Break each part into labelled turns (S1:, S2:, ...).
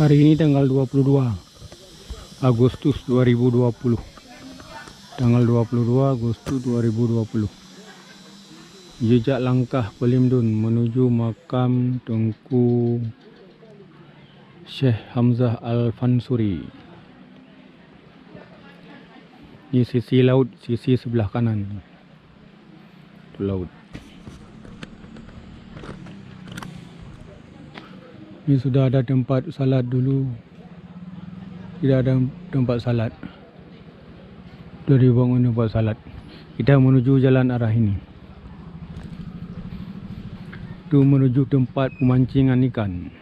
S1: Hari ini tanggal 22 Agustus 2020. Tanggal 22 Agustus 2020. Jejak langkah Pelimdun menuju makam Tengku Syekh Hamzah Al-Fansuri. Ini sisi laut, sisi sebelah kanan. Itu laut. Ini sudah ada tempat salat dulu. Tidak ada tempat salat. Sudah dibangun tempat salat. Kita menuju jalan arah ini. Itu menuju tempat pemancingan ikan.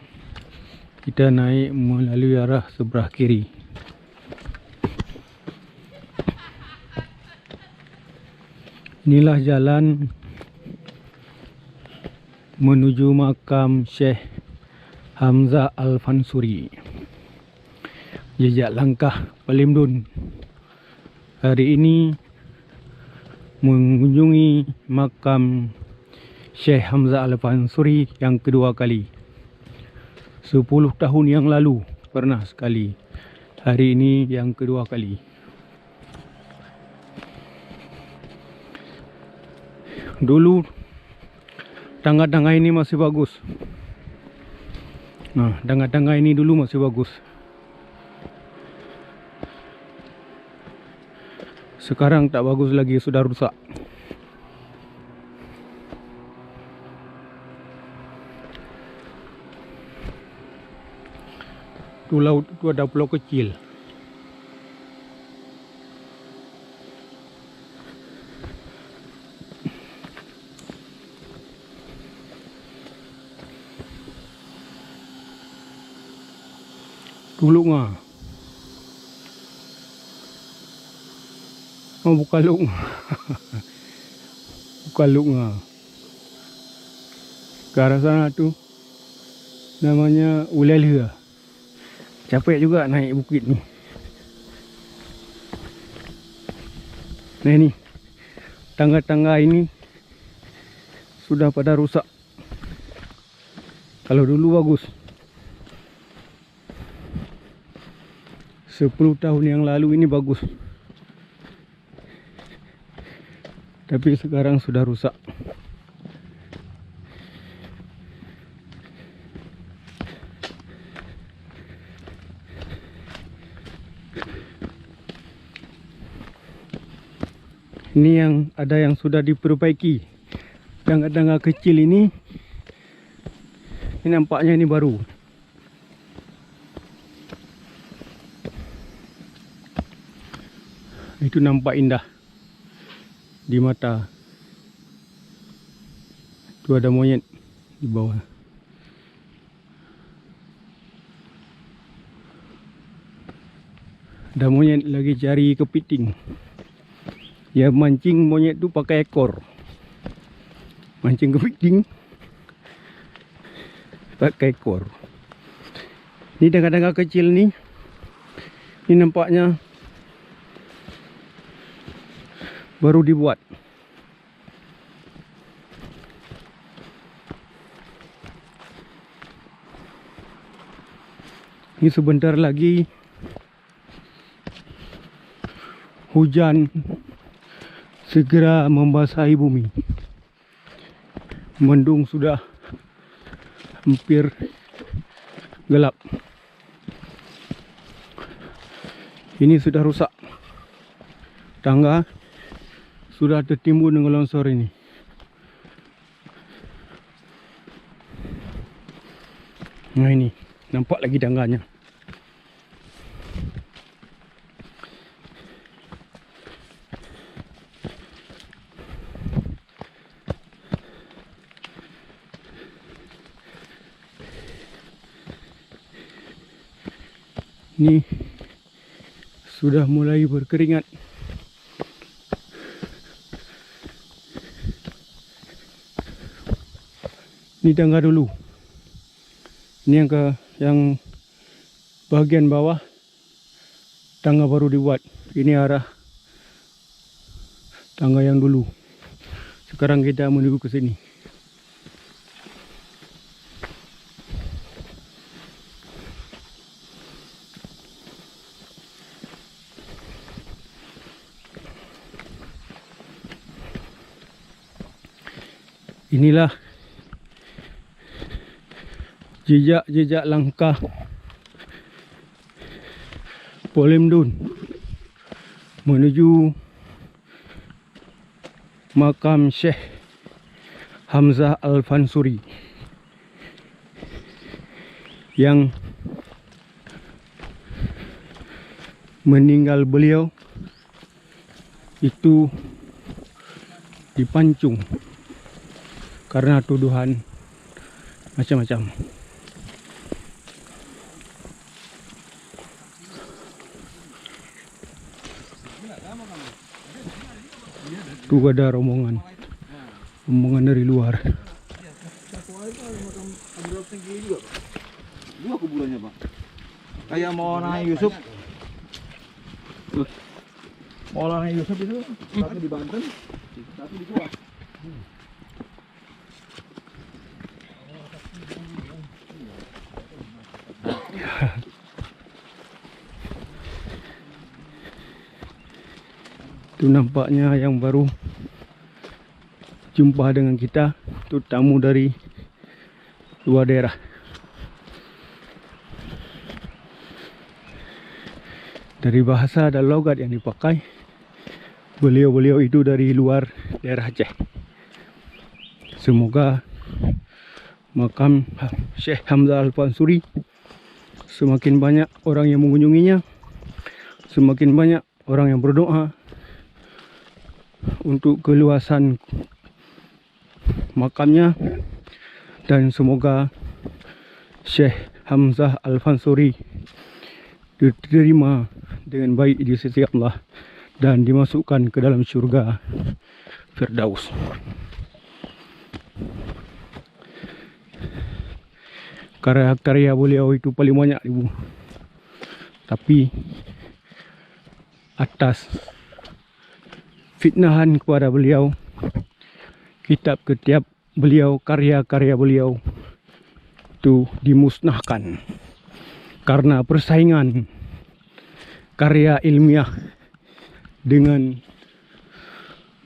S1: Kita naik melalui arah sebelah kiri. Inilah jalan menuju makam Syekh Hamzah Al-Fansuri. Jejak langkah Pelimdun hari ini mengunjungi makam Syekh Hamzah Al-Fansuri yang kedua kali. 10 tahun yang lalu pernah sekali. Hari ini yang kedua kali. Dulu tangga-tangga ini masih bagus. Nah, tangga-tangga ini dulu masih bagus. Sekarang tak bagus lagi, sudah rusak. Itu laut, itu ada pulau kecil. Tulung ah. Oh, bukan lung. Bukan lung ah. Ke arah sana tu namanya Ulela. Capek juga naik bukit ni. Nah ini tangga-tangga ini sudah pada rusak. Kalau dulu bagus. 10 tahun yang lalu ini bagus. Tapi sekarang sudah rusak. Ini yang ada yang sudah diperbaiki. Tangga-tangga kecil ini nampaknya ini baru. Itu nampak indah di mata. Itu ada monyet di bawah. Ada monyet lagi cari kepiting. Ya, mancing monyet tu pakai ekor. Mancing kepiting pakai ekor. Ini tangga-tangga kecil ni. Ini nampaknya baru dibuat. Ini sebentar lagi hujan segera membasahi bumi. Mendung sudah hampir gelap. Ini sudah rusak. Tangga sudah tertimbun dengan longsor ini. Nah ini, nampak lagi tangganya. Ini sudah mulai berkeringat. Ini tangga dulu. Ini yang bagian bawah tangga baru dibuat. Ini arah tangga yang dulu. Sekarang kita menuju ke sini. Inilah jejak-jejak langkah Polemdun menuju makam Syekh Hamzah Al-Fansuri yang meninggal beliau itu dipancung karena tuduhan macam-macam. Tuh ada rombongan dari luar.
S2: Dua kuburannya, Pak. Kayak Maulana Yusuf. Maulana Yusuf itu satu di Banten, satu di Goa.
S1: Itu nampaknya yang baru jumpa dengan kita, itu tamu dari luar daerah. Dari bahasa dan logat yang dipakai, beliau-beliau itu dari luar daerah Aceh. Semoga makam Syekh Hamzah Al-Fansuri semakin banyak orang yang mengunjunginya, semakin banyak orang yang berdoa untuk keluasan makamnya, dan semoga Syekh Hamzah Al-Fansuri diterima dengan baik di sisi Allah dan dimasukkan ke dalam syurga Firdaus. Karya-karya beliau itu paling banyak, Ibu. Tapi atas fitnahan kepada beliau, kitab ketiap beliau, karya-karya beliau itu dimusnahkan karena persaingan karya ilmiah dengan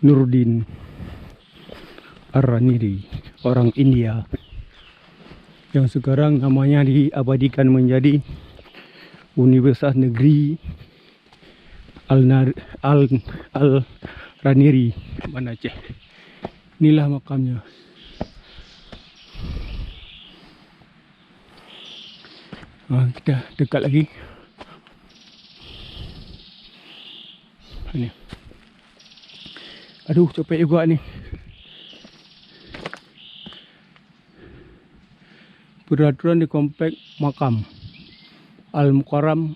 S1: Nuruddin Ar-Raniri, orang India, yang sekarang namanya diabadikan menjadi Universitas Negeri Al-Raniri, Banda Aceh. Inilah makamnya. Kita dekat lagi. Ini. Aduh, capek juga ni. Peraturan di komplek makam Al-Mukarram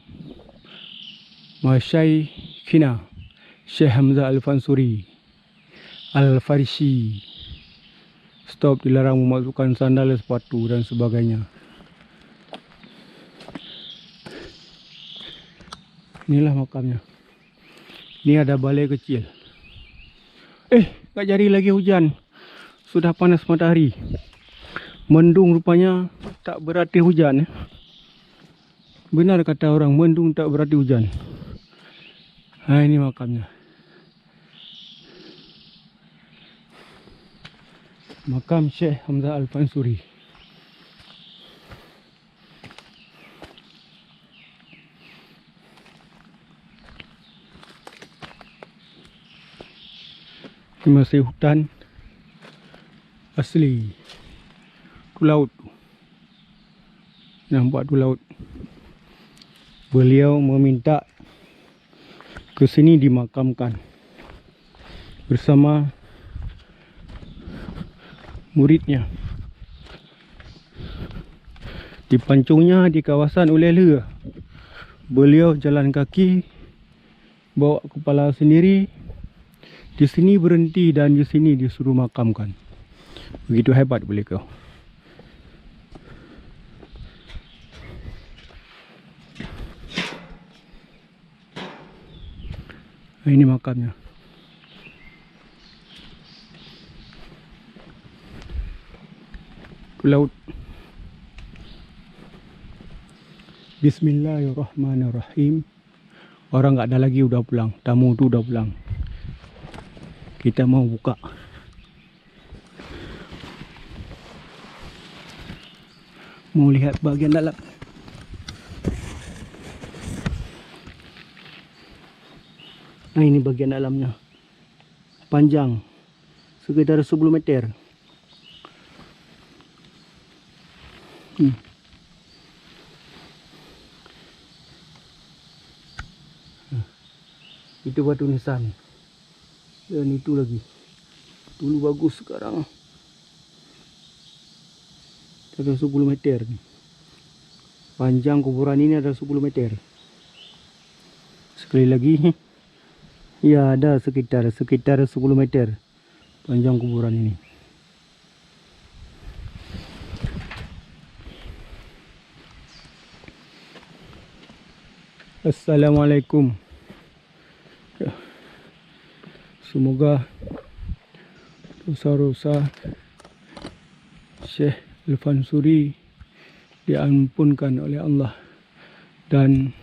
S1: Masyaikhina Syekh Hamzah Al-Fansuri Al-Farisi. Stop, dilarang memasukkan sandal, sepatu dan sebagainya. Inilah makamnya. Ini ada balai kecil. Tak jadi lagi hujan. Sudah panas matahari. Mendung rupanya tak berarti hujan. Benar kata orang, mendung tak berarti hujan. Ini makamnya. Makam Syekh Hamzah Al-Fansuri. Ini masih hutan asli. Itu laut. Nampak tu laut. Beliau meminta ke sini dimakamkan bersama muridnya. Dipancungnya di kawasan Ulela. Beliau jalan kaki, bawa kepala sendiri. Di sini berhenti dan di sini disuruh makamkan. Begitu hebat beliau. Ini makamnya. Laut. Bismillahirrahmanirrahim. Orang nggak ada lagi, udah pulang. Tamu tu udah pulang. Kita mau buka. Mau lihat bagian dalam. Nah, ini bagian dalamnya. Panjang sekitar 10 meter. Itu batu nisan. Dan itu lagi. Dulu bagus, sekarang ada 10 meter. Panjang kuburan ini ada 10 meter. Sekali lagi, ya ada sekitar 10 meter panjang kuburan ini. Assalamualaikum. Semoga dosa-dosa Syekh Al-Fansuri diampunkan oleh Allah dan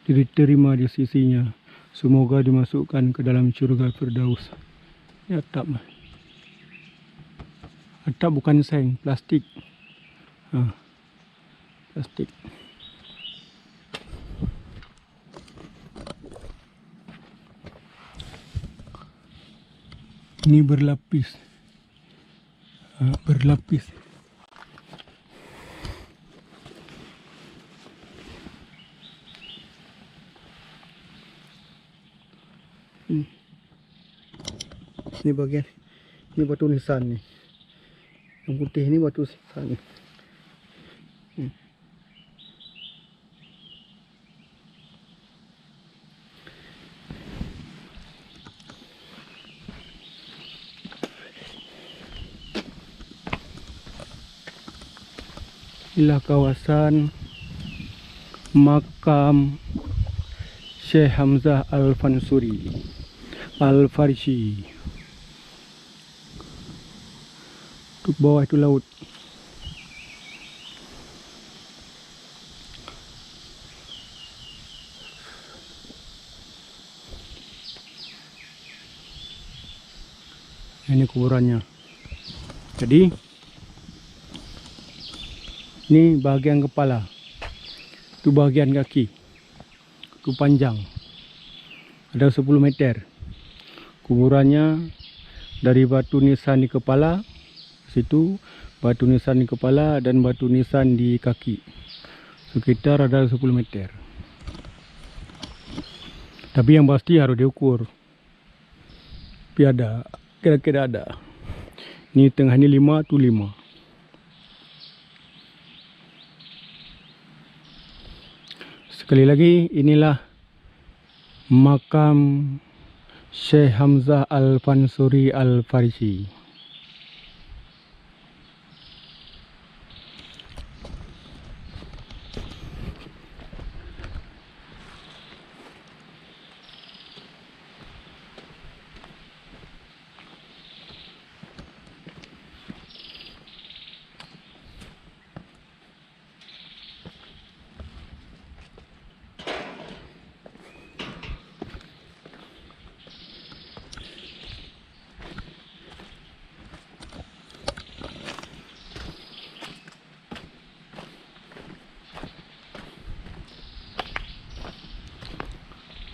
S1: diterima di sisinya. Semoga dimasukkan ke dalam surga Firdaus. Ya, atap bukan seng, plastik. Plastik. Ini berlapis. Berlapis. Ini bagian, ini batu nisan nih. Yang putih ini batu nisan. Inilah kawasan makam Syekh Hamzah Al-Fansuri Al-Farisi. Di bawah itu laut. Ini kuburannya. Jadi ini bagian kepala, itu bagian kaki, itu panjang, ada 10 meter. Kuburannya dari batu nisan di kepala, situ batu nisan di kepala dan batu nisan di kaki, sekitar ada 10 meter. Tapi yang pasti harus diukur. Tapi ada, kira-kira ada. Ini tengah ini 5 tu 5. Sekali lagi, inilah makam Syekh Hamzah Al-Fansuri Al-Farisi.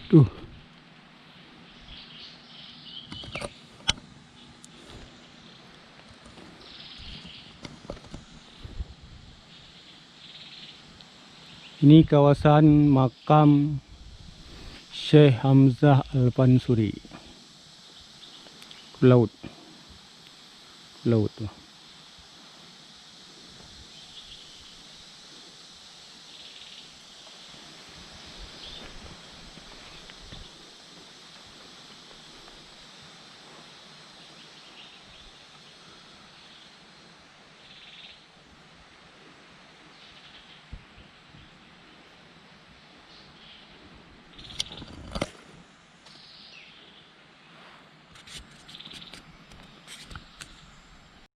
S1: Tuh. Ini kawasan makam Syekh Hamzah Al-Fansuri. Laut. Laut tuh.